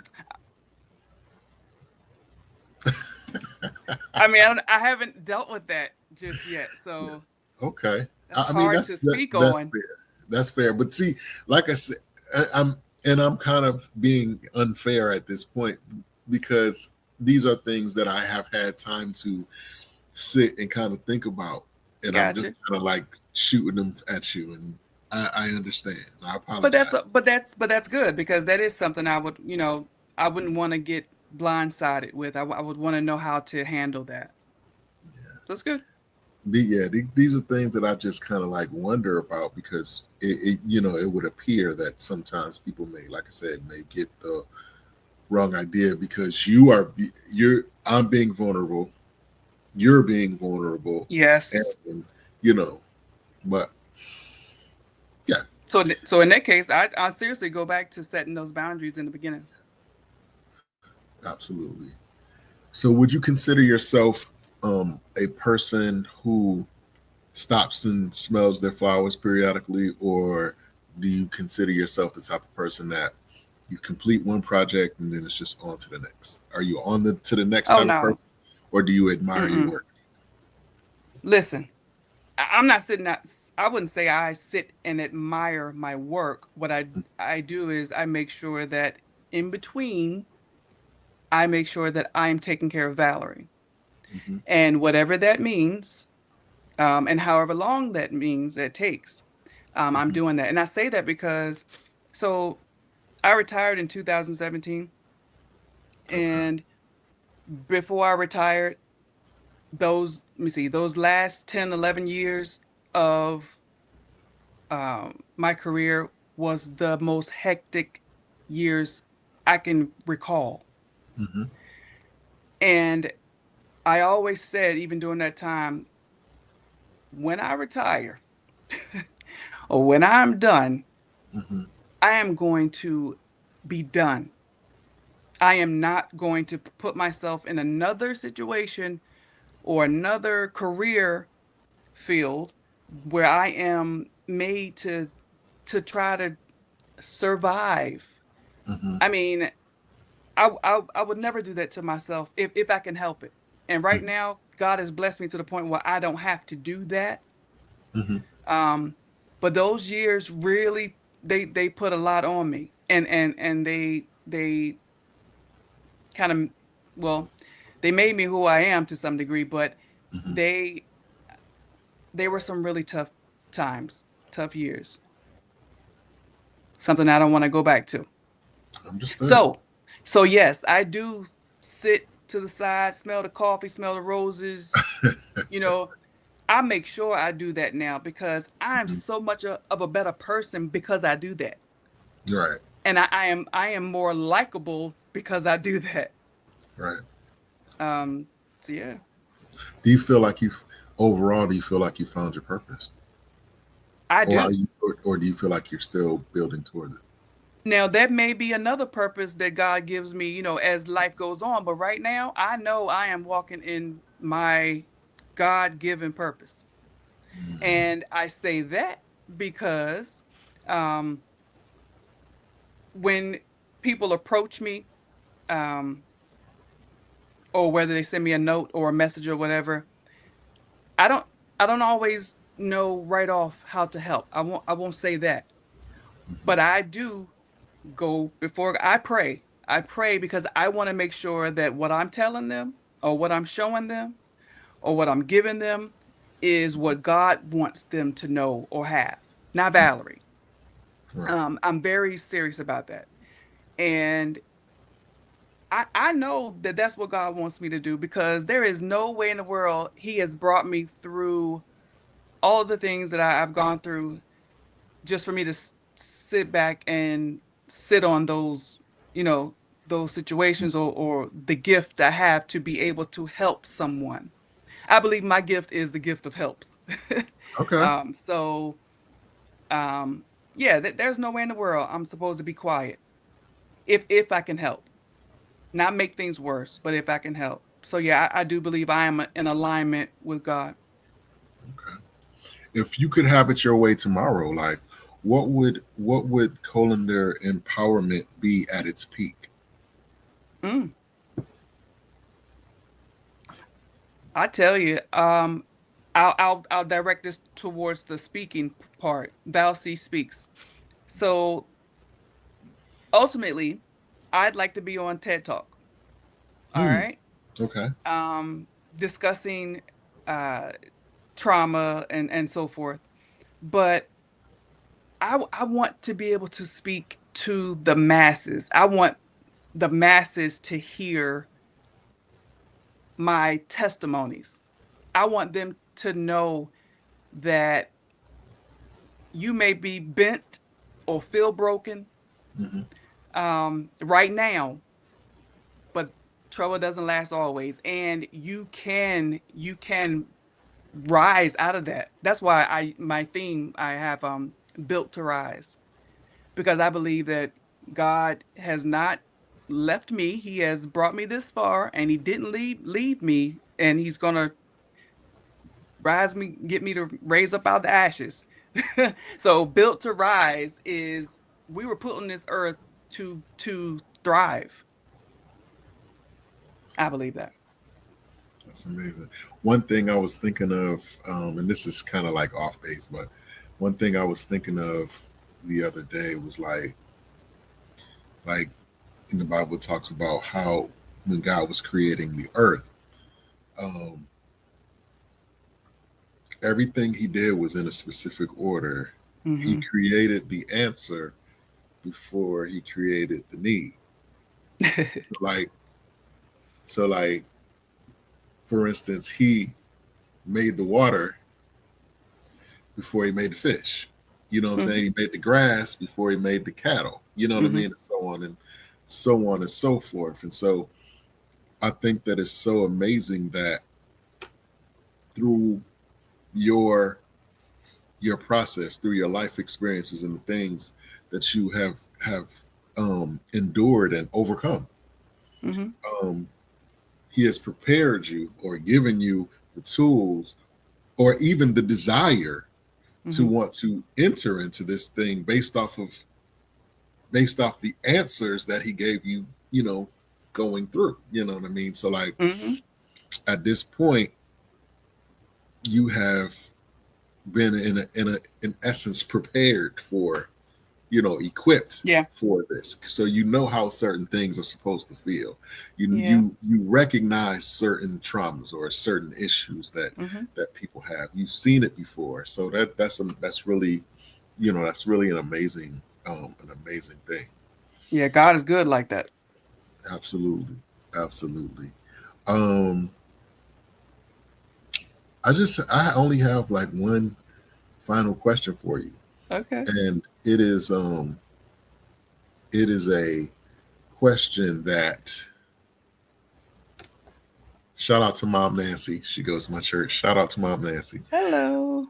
I mean, I haven't dealt with that just yet, Yeah. so Okay. that's I mean, hard to speak that's on. fair. That's fair. But see, like I said, I'm kind of being unfair at this point because these are things that I have had time to sit and kind of think about, and I'm just Gotcha. kind of like shooting them at you, and I understand. I But apologize. but that's good because that is something I would, I wouldn't want to get blindsided with. I would want to know how to handle that. So it's good. These are things that I just kind of like wonder about because it would appear that sometimes people may, like I said, may get the wrong idea because I'm being vulnerable, you're being vulnerable, Yes. and you know, but yeah, So in that case, I seriously go back to setting those boundaries in the beginning. absolutely. So, would you consider yourself a person who stops and smells their flowers periodically, or do you consider yourself the type of person that you complete one project and then it's just on to the next? Are you on the to the next Oh type of no. person, or do you admire your Mm-mm. work? Listen, I'm not sitting out. I wouldn't say I sit and admire my work. What I do is I make sure that in between, I make sure that I'm taking care of Valerie. Mm-hmm. And whatever that means, and however long that means it takes, I'm Mm-hmm. doing that. And I say that because, so I retired in 2017, Okay. and before I retired, let me see, those last 10, 11 years of my career was the most hectic years I can recall. Mm-hmm. And I always said, even during that time, when I retire or when I'm done, Mm-hmm. I am going to be done. I am not going to put myself in another situation or another career field where I am made to try to survive. Mm-hmm. I mean, I would never do that to myself if I can help it. And right now, God has blessed me to the point where I don't have to do that. Mm-hmm. Um, but those years really they put a lot on me, and they kind of, well, they made me who I am to some degree, but Mm-hmm. they they were some really tough times, tough years. Something I don't want to go back to. Understood. So, so yes, I do sit to the side, smell the coffee, smell the roses. You know, I make sure I do that now because I'm Mm-hmm. so much of a better person because I do that. Right. And I am more likable because I do that. Right. Um, so yeah, Do you feel like you overall? Do you feel like you found your purpose, I or are do. you, or do you feel like you're still building towards it? Now that may be another purpose that God gives me, as life goes on. But right now, I know I am walking in my God-given purpose. Mm-hmm. And I say that because um, when people approach me, um, or whether they send me a note or a message or whatever, I don't I don't always know right off how to help. I won't say that. But I do go before I pray. I pray because I want to make sure that what I'm telling them or what I'm showing them or what I'm giving them is what God wants them to know or have. Not Valerie. Right. I'm very serious about that. And I know that that's what God wants me to do because there is no way in the world He has brought me through all the things that I've gone through just for me to sit back and sit on you know, those situations or the gift I have to be able to help someone. I believe my gift is the gift of helps. Okay. So yeah, there's no way in the world I'm supposed to be quiet if I can help. Not make things worse, but if I can help. So yeah, I do believe I am in alignment with God. Okay. If you could have it your way tomorrow, like what would Colander empowerment be at its peak? Mm. I tell you, I'll direct this towards the speaking part. Val C speaks. So ultimately, I'd like to be on TED Talk. All Hmm. right. Okay. Discussing uh trauma and so forth. But I want to be able to speak to the masses. I want the masses to hear my testimonies. I want them to know that you may be bent or feel broken Hmm. right now, but trouble doesn't last always, and you can rise out of that. That's why my theme I have built to rise, because I believe that God has not left me. He has brought me this far, and He didn't leave me, and He's gonna rise me, get me to raise up out the ashes. So built to rise is, we were put on this earth to thrive. I believe that. That's amazing. One thing I was thinking of, and this is kind of like off base, but one thing I was thinking of the other day was like in the Bible it talks about how when God was creating the earth, um, everything He did was in a specific order. He Hmm. created the answer before He created the need. So like for instance, He made the water before He made the fish. You know what I'm saying? Hmm. He made the grass before He made the cattle. You know what I Hmm. mean? And so on and so forth. And so I think that it's so amazing that through your your process, through your life experiences and the things that you have endured and overcome, Hmm. um, He has prepared you or given you the tools or even the desire to Hmm. want to enter into this thing based off the answers that He gave you, going through. You know what I mean? So like Hmm. at this point, you have been in essence prepared for, equipped Yeah. for this, so you know how certain things are supposed to feel. you Yeah. you you recognize certain traumas or certain issues Hmm. that people have. You've seen it before, so that's really, that's really an amazing thing. Yeah. God is good like that. Absolutely. Absolutely. um I only have like one final question for you, Okay. and it is a question that, shout out to Mom Nancy. She goes to my church. Shout out to Mom Nancy. Hello.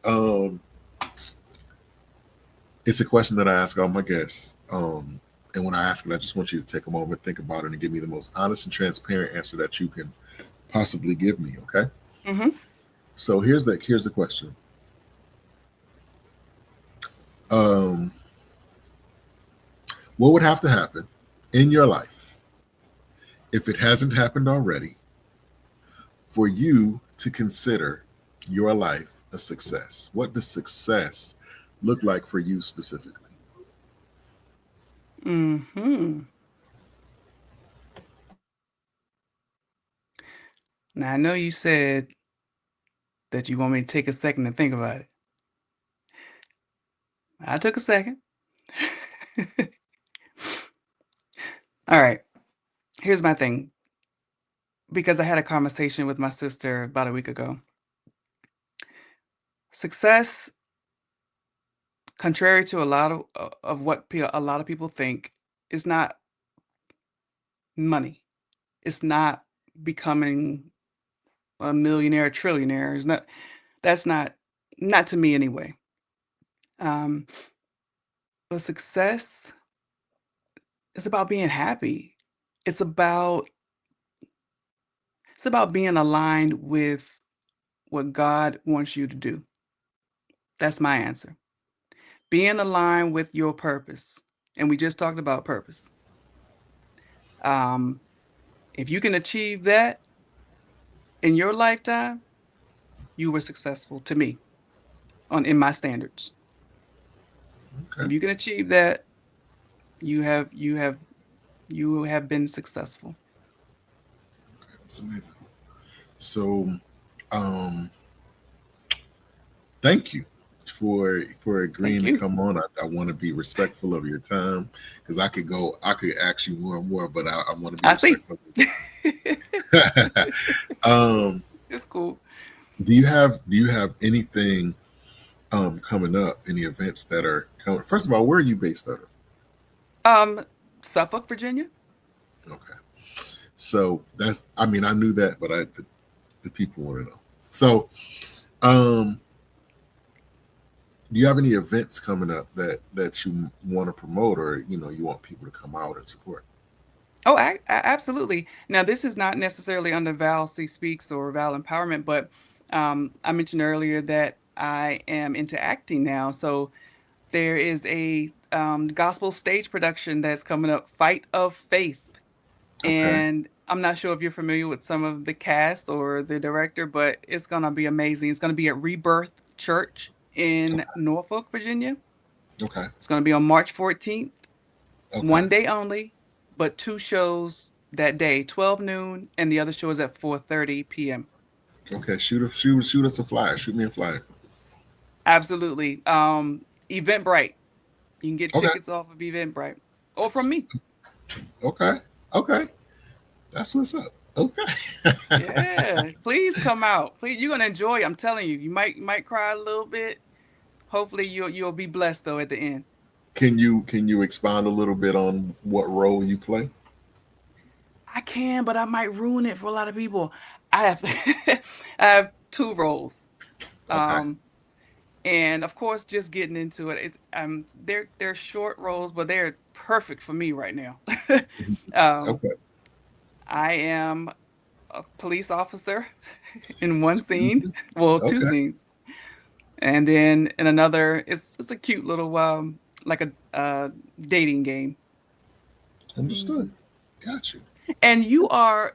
um, it's a question that I ask all my guests. And when I ask it, I just want you to take a moment, think about it, and give me the most honest and transparent answer that you can possibly give me. Okay. Hmm. So here's the question. Um, what would have to happen in your life, if it hasn't happened already, for you to consider your life a success? What does success look like for you specifically? Hmm. Now I know you said that you want me to take a second to think about it. I took a second. All right. Here's my thing. Because I had a conversation with my sister about a week ago. Success, contrary to a lot of what a lot of people think, is not money. It's not becoming a millionaire, trillionaire. It's not. That's not to me anyway. Um, but success is about being happy. It's about it's about being aligned with what God wants you to do. That's my answer. Being aligned with your purpose. And we just talked about purpose. Um, if you can achieve that in your lifetime, you were successful to me in my standards. Okay, If you can achieve that, you have you have you have been successful. that's amazing. So, um, thank you for Thank agreeing to you. come on. I want to be respectful of your time because I could ask you more and more, but I want to be I see. respectful. um, It's cool. do you have anything coming up? Any events that are coming? First of all, where are you based out of? Um, Suffolk, Virginia. Okay, so that's I mean I knew that, but the people want to know. So, um, do you have any events coming up that you want to promote, or you want people to come out and support? Oh, absolutely. Now, this is not necessarily under Val C Speaks or Val Empowerment, but I mentioned earlier that I am into acting now. So there is a gospel stage production that's coming up, Fight of Faith. Okay, And I'm not sure if you're familiar with some of the cast or the director, but it's going to be amazing. It's going to be at Rebirth Church in okay, Norfolk, Virginia. okay, It's going to be on March 14th. okay, One day only, but two shows that day, 12 noon, and the other show is at 4:30 p.m. okay. Shoot us a flyer. Shoot me a flyer. Absolutely. Eventbrite. You can get Okay, tickets off of Eventbrite or from me. okay, okay. That's what's up. Okay. Yeah, please come out. Please, you're gonna enjoy it. I'm telling you. You might cry a little bit. Hopefully you'll be blessed though at the end. Can you expound a little bit on what role you play? I can, but I might ruin it for a lot of people. I have I have two roles. Okay. Um, And of course, just getting into it is they're short roles, but they're perfect for me right now. um, Okay. I am a police officer in one scene, well, two Okay. scenes, and then in another, it's a cute little like a dating game. Understood. Mhm. Got you. And you are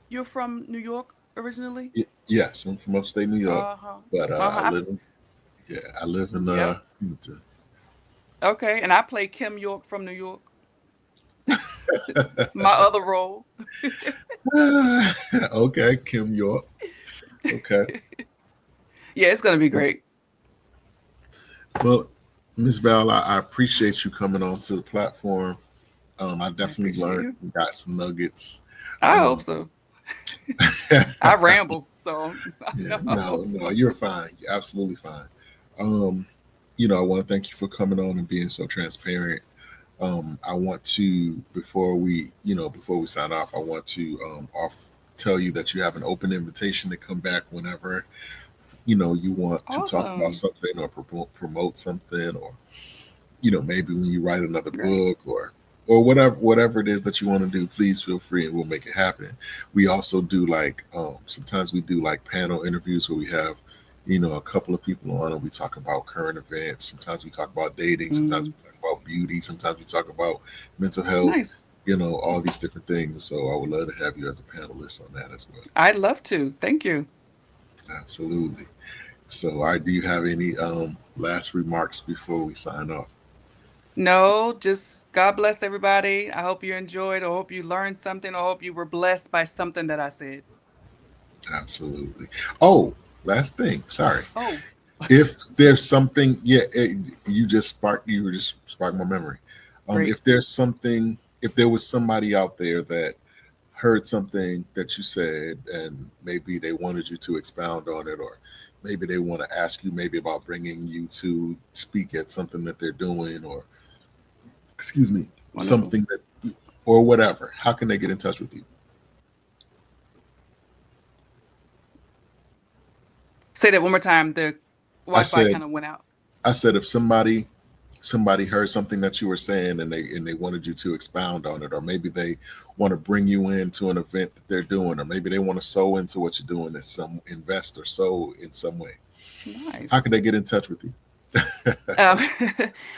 you're from New York originally? Yes, I'm from upstate New York, Uh-huh. but I Uh-huh. live in yeah, I live in Yep. Houston. Okay. And I play Kim York from New York, my other role. Okay, Kim York. Okay. Yeah, it's gonna be great. Well, Miss Val, I appreciate you coming onto the platform. I I definitely appreciate learned you. and got some nuggets. I hope Um, so. I ramble, so I yeah, know I no, hope no, so. you're fine. You're absolutely fine. Um, I want to thank you for coming on and being so transparent. I want to before we sign off, I want to tell you that you have an open invitation to come back whenever you want to talk about Awesome. something or promote something, or maybe when you write another Great. book or whatever it is that you want to do. Please feel free and we'll make it happen. We also do like sometimes we do like panel interviews where we have a couple of people on and we talk about current events. Sometimes we talk about dating, sometimes Mm, we talk about beauty, sometimes we talk about mental health, nice. all these different things. So I would love to have you as a panelist on that as well. I'd love to. Thank you. Absolutely. So I do you have any last remarks before we sign off? No, just God bless everybody. I hope you enjoyed, or hope you learned something, or hope you were blessed by something that I said. Absolutely. Oh, last thing. Sorry. Oh, If there's something, yeah, you were just sparked my memory. great. If there's something, if there was somebody out there that heard something that you said and maybe they wanted you to expound on it, or maybe they want to ask you maybe about bringing you to speak at something that they're doing, or excuse me, Wonderful. something that, or whatever, how can they get in touch with you? Say that one more time. The I Wi-Fi said, kind of went out. I said, if somebody somebody heard something that you were saying and they wanted you to expound on it, or maybe they want to bring you into an event that they're doing, or maybe they want to sow into what you're doing as some investor, sow in some way, how can Nice. they get in touch with you? Um,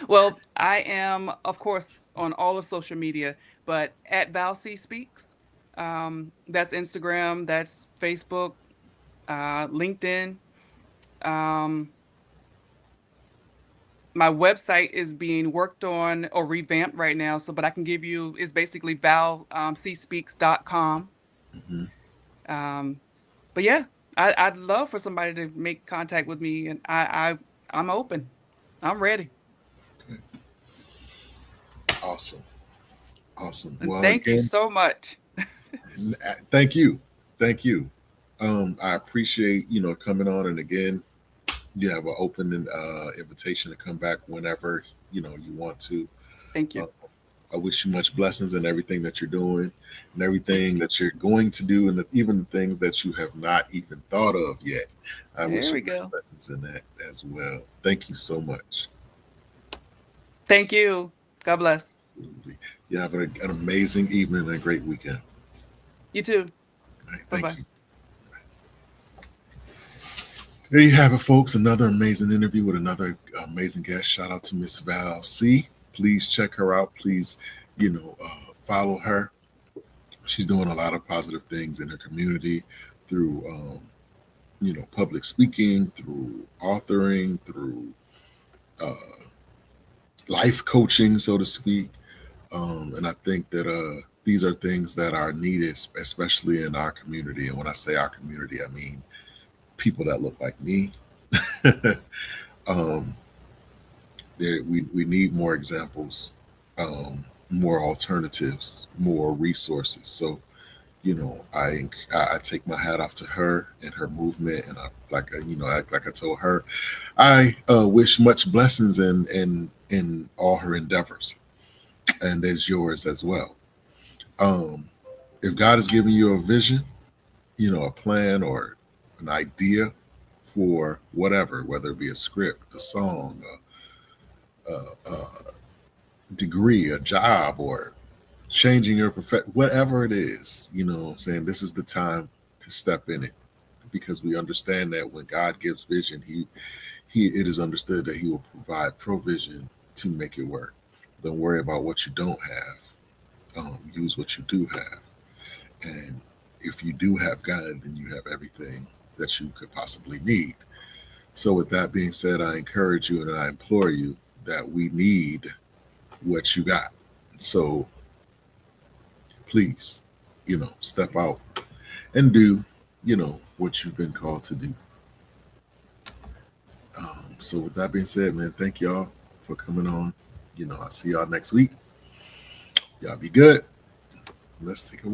well, I am, of course, on all of social media, but at Val C Speaks. That's Instagram, that's Facebook, LinkedIn. Um, my website is being worked on or revamped right now. So, but I can give you, it's basically valcspeaks.com. Mhm. Um, but yeah, I'd love for somebody to make contact with me, and I'm open. I'm ready. Okay. Awesome. Awesome. And Well, thank you again, so much. thank you. Thank you. I appreciate, coming on, and again, you have an open invitation to come back whenever, you want to. Thank Uh, you. I wish you much blessings in everything that you're doing and everything that you're going to do, and even the things that you have not even thought of yet. I There wish you we much go. blessings in that as well. Thank you so much. Thank you. God bless. Absolutely. You have an amazing evening and a great weekend. You too. All right, Bye thank bye. you. There you have it, folks. Another amazing interview with another amazing guest. Shout out to Miss Val C. Please check her out. Please, follow her. She's doing a lot of positive things in her community through, public speaking, through authoring, through uh, life coaching, so to speak. And I think that these are things that are needed, especially in our community. And when I say our community, I mean people that look like me. um, we need more examples, more alternatives, more resources. So I take my hat off to her and her movement, and like I told her, I wish much blessings in all her endeavors, and as yours as well. Um, if God has given you a vision, a plan or an idea for whatever, whether it be a script, a song, a degree, a job, or changing your profession, whatever it is, saying this is the time to step in it, because we understand that when God gives vision, he it is understood that he will provide provision to make it work. Don't worry about what you don't have. Use what you do have. And if you do have God, then you have everything that you could possibly need. So, with that being said, I encourage you and I implore you that we need what you got. So, please, step out and do, what you've been called to do. So, with that being said, man, thank y'all for coming on. I'll see y'all next week. Y'all be good. Let's take a